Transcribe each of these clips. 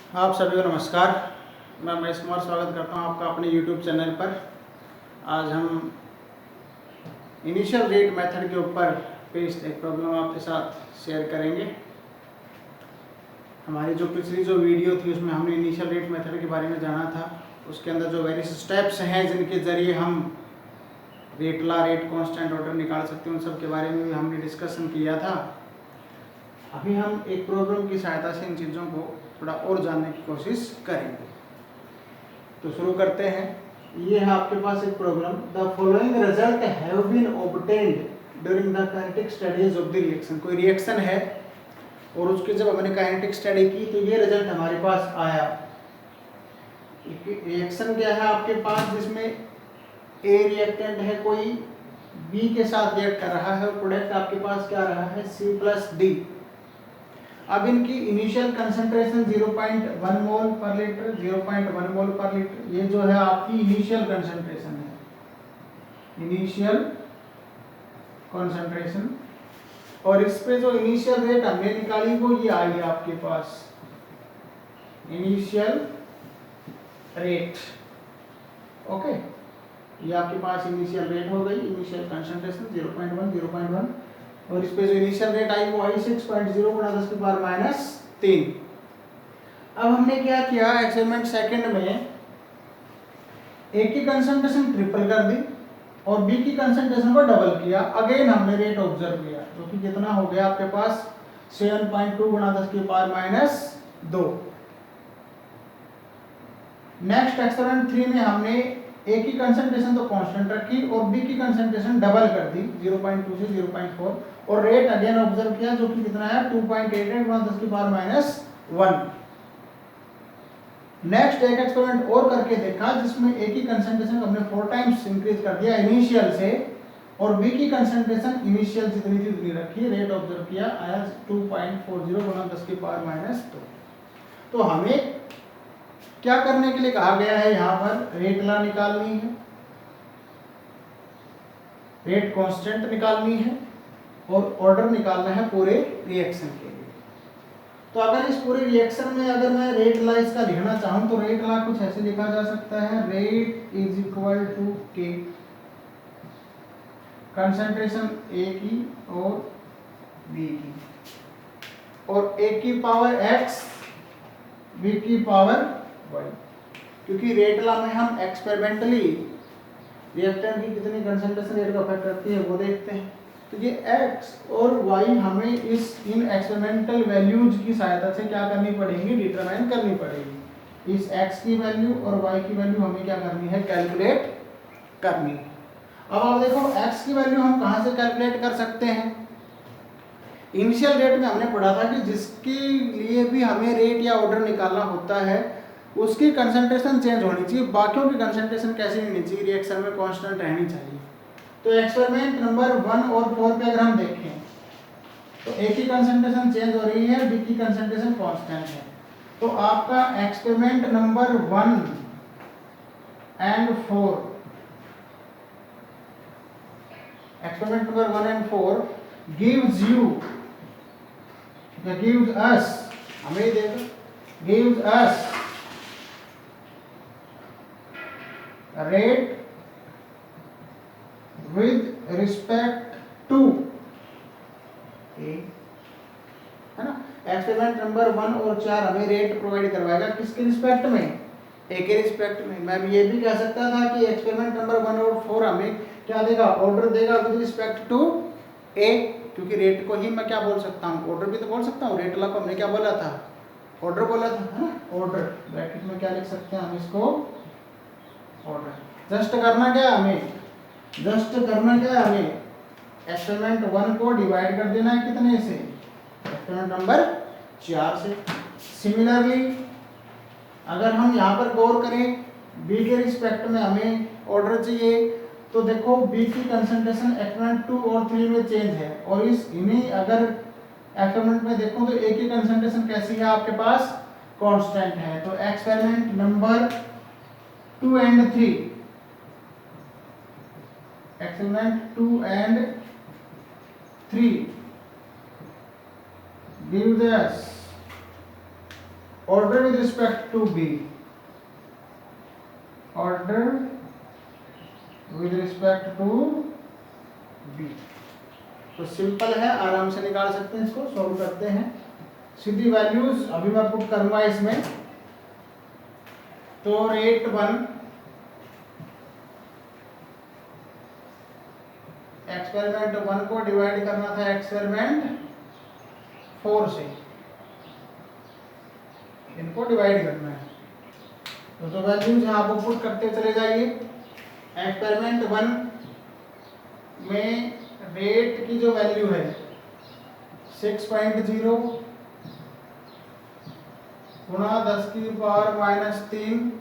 आप सभी को नमस्कार। मैं महेश कुमार स्वागत करता हूं आपका अपने YouTube चैनल पर। आज हम इनिशियल रेट मेथड के ऊपर बेस्ड एक प्रॉब्लम आपके साथ शेयर करेंगे। हमारी जो पिछली वीडियो थी उसमें हमने इनिशियल रेट मेथड के बारे में जाना था। उसके अंदर जो वेरियस स्टेप्स हैं जिनके ज़रिए हम रेट ला, रेट कांस्टेंट ऑर्डर निकाल सकते हैं, उन सब के बारे में भी हमने डिस्कशन किया था। अभी हम एक प्रोग्राम की सहायता से इन चीज़ों को थोड़ा और जानने की कोशिश करेंगे। तो शुरू करते हैं। ये है आपके पास एक programme. The following result have been obtained during the kinetic studies of the reaction. कोई रिएक्शन है और उसकी जब हमने काइनेटिक स्टडी की तो ये रिजल्ट हमारे पास आया। रिएक्शन क्या है आपके पास, जिसमें ए रिएक्टेंट है कोई, बी के साथ रिएक्ट कर रहा है और प्रोडक्ट आपके पास क्या रहा है, सी प्लस डी। अब इनकी इनिशियल कंसंट्रेशन 0.1 मोल पर लीटर, 0.1 मोल पर लीटर, ये जो है आपकी इनिशियल कंसंट्रेशन है, इनिशियल कंसंट्रेशन। और इस पे जो इनिशियल रेट हमने निकाली वो ये आई है आपके पास, इनिशियल रेट। ओके, ये आपके पास इनिशियल रेट हो गई, इनिशियल कंसंट्रेशन 0.1 और इस पे जो इनिशियल रेट आई वो आई 6.0 गुणा 10 की पावर माइनस 3। अब हमने क्या किया, एक्सपेरिमेंट सेकंड में ए की कंसंट्रेशन ट्रिपल कर दी और बी की कंसंट्रेशन को डबल किया। अगेन हमने रेट ऑब्जर्व किया जो कि कितना हो गया आपके पास 7.2 गुणा 10 की पावर माइनस 2। नेक्स्ट एक्सपेरिमेंट 3 में हमने ए की कंसंट्रेशन तो कांस्टेंट रखी और बी की कंसंट्रेशन डबल कर दी 0.2 से 0.4 और रेट अगेन ऑब्जर्व किया जो कि कितना है 2.88 गुणा 10 की पावर माइनस 1। नेक्स्ट एक एक्सपेरिमेंट और करके देखा जिसमें ए की कंसंट्रेशन हमने 4 टाइम्स इंक्रीज कर दिया इनिशियल से और बी की कंसंट्रेशन इनिशियल जितनी थी उतनी रखी, रेट ऑब्जर्व किया, आया 2.40 गुणा 10 की पावर माइनस 2। तो हमें क्या करने के लिए कहा गया है, यहाँ पर रेट ला निकालनी है, रेट कांस्टेंट निकालनी है और ऑर्डर निकालना है पूरे रिएक्शन के लिए। तो अगर इस पूरे रिएक्शन में अगर मैं रेट ला इसका लिखना चाहूँ तो रेट ला कुछ ऐसे लिखा जा सकता है, रेट इज इक्वल टू के, कंसंट्रेशन ए की और बी की, और ए की पावर x, बी की पावर y। क्योंकि रेट ला में हम एक्सपेरिमेंटली रिएक्टेंट की कितनी कंसंट्रेशन रेट को अफेक्ट करती है वो देखते हैं। तो ये x और y हमें इन एक्सपेरिमेंटल वैल्यूज की सहायता से क्या करनी पड़ेगी, डिटरमाइन करनी पड़ेगी। इस x की वैल्यू और y की वैल्यू हमें क्या करनी है, कैलकुलेट करनी है। अब आप देखो x की वैल्यू हम कहाँ से कैलकुलेट कर सकते हैं। इनिशियल रेट में हमने पढ़ा था कि जिसके लिए भी हमें रेट या ऑर्डर निकालना होता है उसकी कंसंट्रेशन चेंज होनी चाहिए, बाकियों की कंसंट्रेशन कैसी नहीं चाहिए, रिएक्शन में कांस्टेंट रहनी चाहिए। तो एक्सपेरिमेंट नंबर 1 और 4 पे अगर हम देखें तो ए की कंसंट्रेशन चेंज हो रही है, बी की कंसंट्रेशन कांस्टेंट है। तो आपका experiment number 1 and 4, experiment number 1 and 4 gives you, gives us, हमें देगा, gives us rate with respect to A, है ना। एक्सपेरिमेंट नंबर 1 और 4 हमें रेट प्रोवाइड करवाएगा, किसके रिस्पेक्ट में, ए के रिस्पेक्ट में। मैं ये भी कह सकता था कि एक्सपेरिमेंट नंबर 1 और 4 हमें क्या देगा, ऑर्डर देगा विद रिस्पेक्ट टू ए, क्योंकि रेट को ही मैं क्या बोल सकता हूँ, ऑर्डर भी तो बोल सकता हूँ। रेट ला को हमने क्या बोला था, ऑर्डर बोला था, है ना। ऑर्डर ब्रैकेट में क्या लिख सकते हैं हम इसको, ऑर्डर। जस्ट करना क्या हमें, जस्ट करना क्या हमें, एक्सपेरिमेंट 1 को डिवाइड कर देना है कितने से, एक्सपेरिमेंट नंबर 4 से। सिमिलरली अगर हम यहाँ पर गौर करें बी के रिस्पेक्ट में हमें ऑर्डर चाहिए, तो देखो बी की कंसंट्रेशन एक्सपेरिमेंट 2 और 3 में चेंज है और इस इन्हीं अगर एक्सपेरिमेंट में देखो तो ए की कंसंट्रेशन कैसी है आपके पास, कांस्टेंट है। तो experiment number 2 and 3, experiment 2 and 3 gives us order with respect to B, order with respect to B. तो सिंपल है, आराम से निकाल सकते हैं, इसको सॉल्व करते हैं। सीधी वैल्यूज अभी मैं पुट करूंगा इसमें। तो रेट 1 एक्सपेरिमेंट 1 को डिवाइड करना था एक्सपेरिमेंट 4 से, इनको डिवाइड करना है। तो वैल्यूज यहाँ पर पुट करते चले जाइए। एक्सपेरिमेंट 1 में रेट की जो वैल्यू है 6.0 गुणा 10 की पावर -3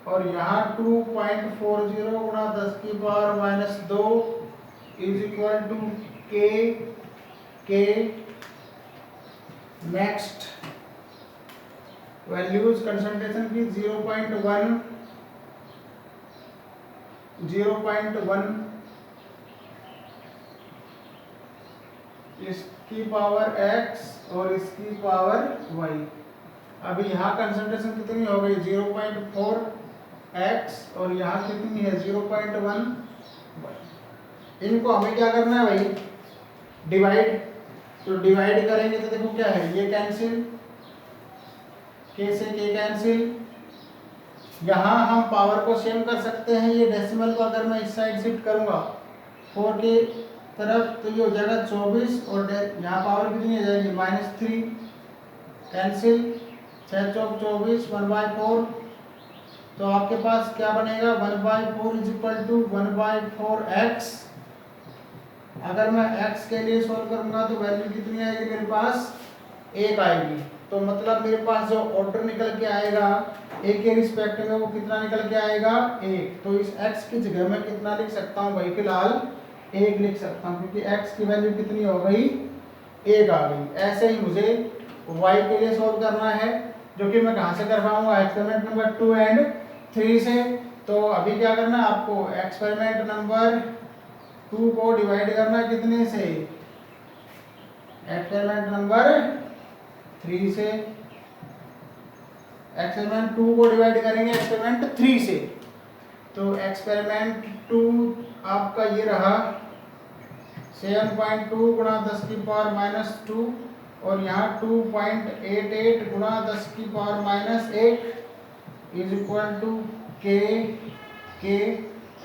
और यहाँ 2.40 गुणा 10 की पावर -2 इज इक्वल टू के। नेक्स्ट वैल्यूज कंसंट्रेशन की 0.1 इसकी पावर x और इसकी पावर y। अभी यहाँ कंसंट्रेशन कितनी हो गई 0.4x और यहाँ कितनी है 0.1। इनको हमें क्या करना है भाई, डिवाइड। तो डिवाइड करेंगे तो देखो क्या है, ये कैंसिल, के से के कैंसिल। यहाँ हम पावर को सेम कर सकते हैं, ये डेसिमल को अगर मैं इस साइड शिफ्ट करूँगा 4 की तरफ तो ये हो जाएगा 24 और यहाँ पावर कितनी आ जाएगी -3, कैंसिल, 6 चौक 24, 1/4। तो आपके पास क्या बनेगा 1/4 इज इक्वल टू 1/4x। अगर मैं x के लिए सोल्व करूंगा तो वैल्यू कितनी आएगी मेरे पास 1 आएगी। तो मतलब मेरे पास जो ऑर्डर निकल के आएगा a के रिस्पेक्ट में वो कितना निकल के आएगा 1। तो इस x की जगह मैं कितना लिख सकता हूँ भाई, फिलहाल 1 लिख सकता हूँ क्योंकि x की वैल्यू कितनी हो गई 1 आ गई। ऐसे ही मुझे y के लिए सोल्व करना है, जो कि मैं कहाँ से कर पाऊंगा एक्सपेरिमेंट नंबर 2 एंड 3 से। तो अभी क्या करना है आपको, एक्सपेरिमेंट नंबर 2 को डिवाइड करना है कितने से, एक्सपेरिमेंट नंबर 3 से। एक्सपेरिमेंट 2 को डिवाइड करेंगे एक्सपेरिमेंट 3 से। तो एक्सपेरिमेंट 2 आपका ये रहा 7.2 गुणा 10 की पावर -2 और यहाँ 2.88 गुणा 10 की पावर -8 इज इक्वल टू के।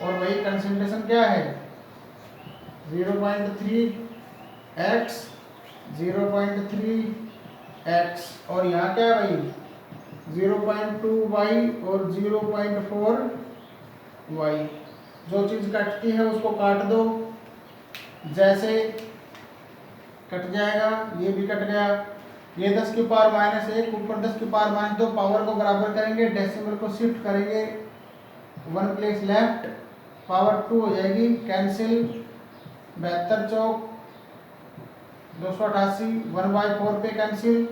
और वही कंसंट्रेशन क्या है 0.3x 0.3x और यहाँ क्या है भाई 0.2y और 0.4y। जो चीज़ कटती है उसको काट दो, जैसे कट जाएगा, ये भी कट गया। ये 10 की पावर -1 ऊपर 10 की पावर -2, पावर को बराबर करेंगे, डेसिमल को शिफ्ट करेंगे, 1 प्लेस लेफ्ट, पावर 2 हो जाएगी, कैंसिल, 72 चौक 288, 1/4 पे कैंसिल।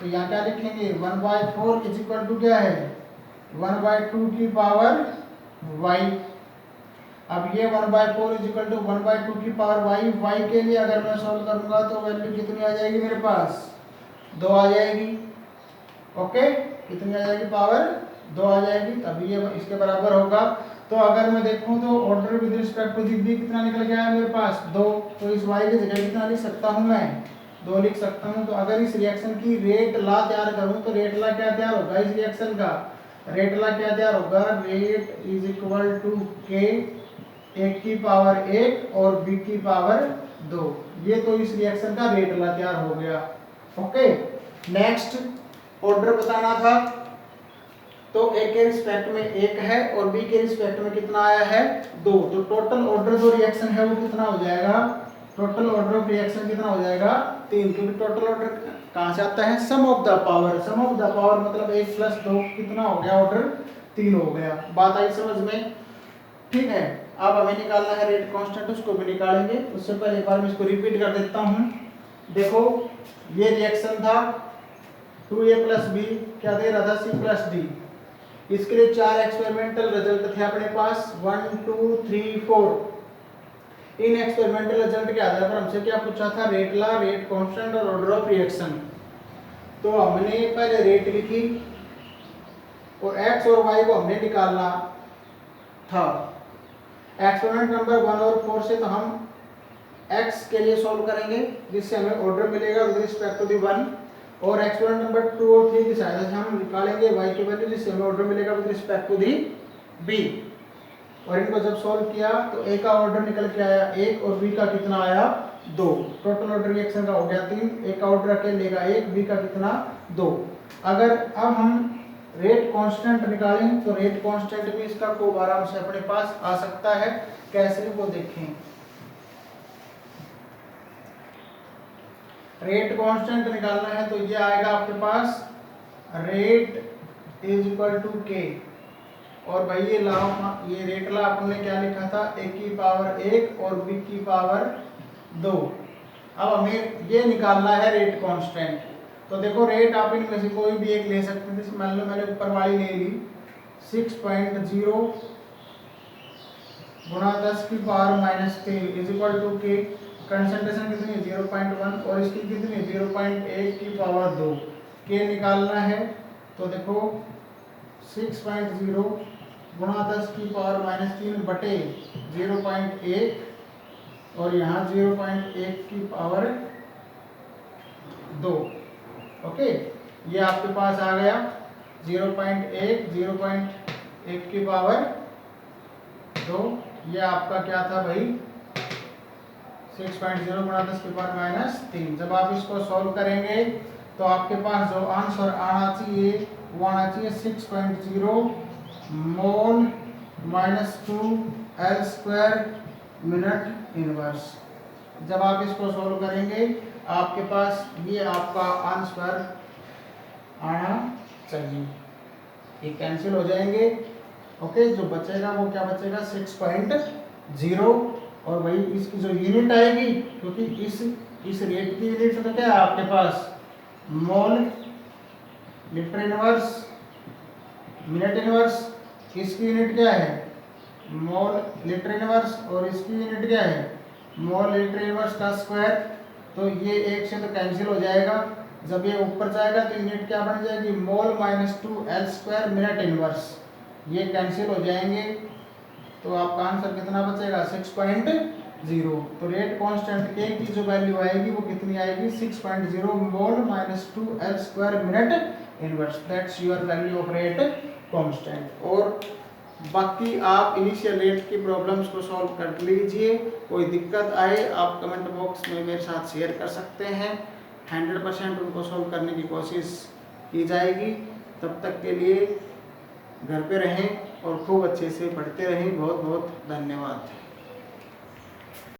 तो यहाँ क्या लिखेंगे 1/4 इज इक्वल टू क्या है 1/2 की पावर y। अब ये 1/4 इज इक्वल टू 1/2 की पावर y के लिए अगर मैं सॉल्व करूंगा तो वैल्यू कितनी आ जाएगी मेरे पास 2 आ जाएगी। ओके, कितनी आ जाएगी पावर 2 आ जाएगी, तभी ये इसके बराबर होगा। तो अगर मैं देखूं तो order with respect to the B कितना निकल गया है मेरे पास 2। तो इस y की जगह कितना लिख सकता हूं मैं 2 लिख सकता हूं। तो अगर इस रिएक्शन की रेट ला तैयार करूं तो रेट ला क्या तैयार होगा, इस रिएक्शन का रेट ला क्या तैयार होगा, रेट इज इक्वल टू के, 1 की पावर 1 और b की पावर 2। ये तो इस रिएक्शन का रेट ला तैयार हो गया। ओके, नेक्स्ट ऑर्डर बताना था। तो a के रिस्पेक्ट में 1 है और b के रिस्पेक्ट में कितना आया है 2। तो टोटल ऑर्डर जो रिएक्शन है वो कितना हो जाएगा, टोटल ऑर्डर ऑफ रिएक्शन कितना हो जाएगा 3, क्योंकि टोटल ऑर्डर कहाँ से आता है sum of the power. Sum of the power मतलब 1 + 2 कितना हो गया ऑर्डर 3 हो गया। बात आई समझ में, ठीक है। अब हमें निकालना है रेट कांस्टेंट, उसको भी निकालेंगे। उससे पहले एक बार मैं इसको रिपीट कर देता हूँ। देखो ये रिएक्शन था 2a + b क्या दे रहा था c + d। इसके लिए 4 एक्सपेरिमेंटल रिजल्ट थे अपने पास 1 2 3 4। इन एक्सपेरिमेंटल रिजल्ट के आधार पर हमसे क्या पूछा था, रेट ला, रेट कांस्टेंट और ऑर्डर ऑफ रिएक्शन। तो तो हमने पहले रेट लिखी और x और y को हमने निकालना था। एक्सपोनेंट नंबर 1 और 4 से तो हम x के लिए सॉल्व करेंगे जिससे हमें ऑर्डर मिलेगा विद रिस्पेक्ट टू दी 1, और एक्सपोनेंट नंबर 2 और 3 की सहायता से हम निकालेंगे y की वैल्यू जिससे हमें ऑर्डर मिलेगा with respect to the b। और इनको जब सॉल्व किया तो a का ऑर्डर निकल के आया 1 और b का कितना आया 2। टोटल ऑर्डर रिएक्शन का हो गया 3, a का ऑर्डर अकेले लेगा 1, b का कितना 2। अगर अब हम रेट कांस्टेंट निकालें तो रेट कांस्टेंट भी इसका खूब आराम से अपने पास आ सकता है। कैसे वो देखें। रेट कांस्टेंट निकालना है तो ये आएगा आपके पास रेट इज इक्वल टू के, और भाई ये रेट ला अपन ने क्या लिखा था a की पावर 1 और b की पावर 2। अब हमें ये निकालना है रेट कांस्टेंट। तो देखो रेट आप इनमें से कोई भी एक ले सकते हैं। जैसे मान लो मैंने ऊपर वाली ले ली 6.0 गुणा 10 की पावर -3 इज इक्वल टू के। कंसंट्रेशन कितनी है 0.1 और इसकी कितनी है 0.1 की पावर 2। के निकालना है तो देखो 6.0 गुणा 10 की पावर -3 बटे 0.1 और यहाँ 0.1 की पावर 2। ओके, ये आपके पास आ गया 0.1 की पावर 2। ये आपका क्या था भाई 6.0 गुणा 10 की पावर -3। जब आप इसको सॉल्व करेंगे तो आपके पास जो आंसर आना चाहिए वो आना चाहिए 6.0 मोल -2 L² मिनट इनवर्स। जब आप इसको सॉल्व करेंगे आपके पास ये आपका आंसर आना चाहिए। ये कैंसिल हो जाएंगे। ओके, जो बचेगा वो क्या बचेगा 6.0। और वही इसकी जो यूनिट आएगी, क्योंकि इस रेट की यूनिट तो क्या है आपके पास mole litre inverse minute inverse. इसकी यूनिट क्या है मोल लीटर इनवर्स और इसकी यूनिट क्या है मोल लीटर इनवर्स का स्क्वायर। तो ये एक से तो कैंसिल हो जाएगा। जब ये ऊपर जाएगा तो यूनिट क्या बन जाएगी मोल -2 L² मिनट इनवर्स। ये कैंसिल हो जाएंगे तो आपका आंसर कितना बचेगा 6.0। तो रेट कांस्टेंट के की जो वैल्यू आएगी वो कितनी आएगी 6.0 मोल -2 L² minute inverse. That's your value of rate constant. और बाकी आप इनिशियल रेट की प्रॉब्लम्स को सॉल्व कर लीजिए। कोई दिक्कत आए आप कमेंट बॉक्स में मेरे साथ शेयर कर सकते हैं। 100% उनको सॉल्व करने की कोशिश की जाएगी। तब तक के लिए घर पे रहें और खूब अच्छे से पढ़ते रहें। बहुत बहुत धन्यवाद।